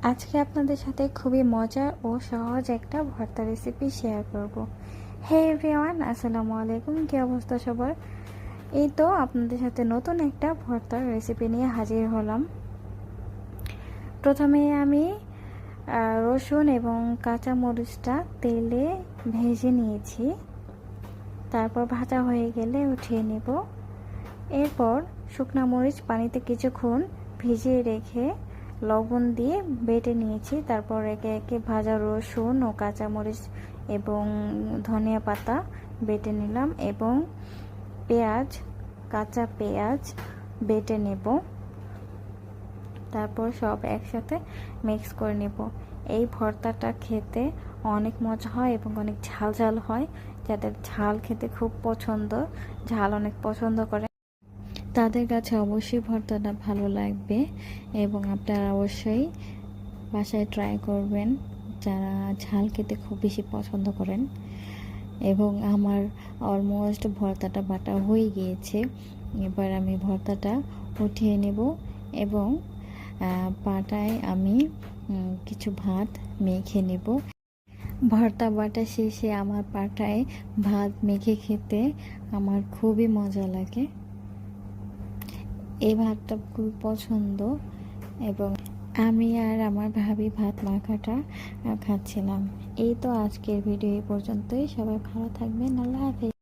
আজকে আপনাদের সাথে খুবই মজার ও সহজ একটা ভর্তা রেসিপি শেয়ার করব। হে এভরিওয়ান, আসসালামু আলাইকুম। কি অবস্থা সবার? এই তো আপনাদের সাথে নতুন একটা ভর্তার রেসিপি নিয়ে হাজির হলাম। প্রথমে আমি রসুন এবং কাঁচা মরিচটা তেলে ভেজে নিয়েছি। তারপর ভাজা হয়ে গেলে উঠিয়ে নেব। এরপর শুকনা মরিচ পানিতে কিছুক্ষণ ভিজিয়ে রেখে লবণ দিয়ে বেটে নিয়েছি। তারপর একে একে ভাজা রসুন ও কাঁচামরিচ এবং ধনিয়া পাতা বেটে নিলাম এবং কাঁচা পেঁয়াজ বেটে নেব। তারপর সব একসাথে মিক্স করে নেব। এই ভর্তাটা খেতে অনেক মজা হয় এবং অনেক ঝাল ঝাল হয়। যাদের ঝাল খেতে খুব পছন্দ, ঝাল অনেক পছন্দ করে, তাদের কাছে অবশ্যই ভর্তাটা ভালো লাগবে এবং আপনারা অবশ্যই বাসায় ট্রাই করবেন যারা ঝাল খেতে খুব বেশি পছন্দ করেন। এবং আমার অলমোস্ট ভর্তাটা বাটা হয়ে গিয়েছে। এবার আমি ভর্তাটা উঠিয়ে নেব এবং পাটায় আমি কিছু ভাত মেখে নেব। ভর্তা বাটা শেষে আমার পাটায় ভাত মেখে খেতে আমার খুবই মজা লাগে। এই ভাতটা খুব পছন্দ এবং আমি আর আমার ভাবি ভাত মাখাটা খাচ্ছিলাম। এই তো আজকের ভিডিও এই পর্যন্তই। সবাই ভালো থাকবেন। আল্লাহ হাফেজ।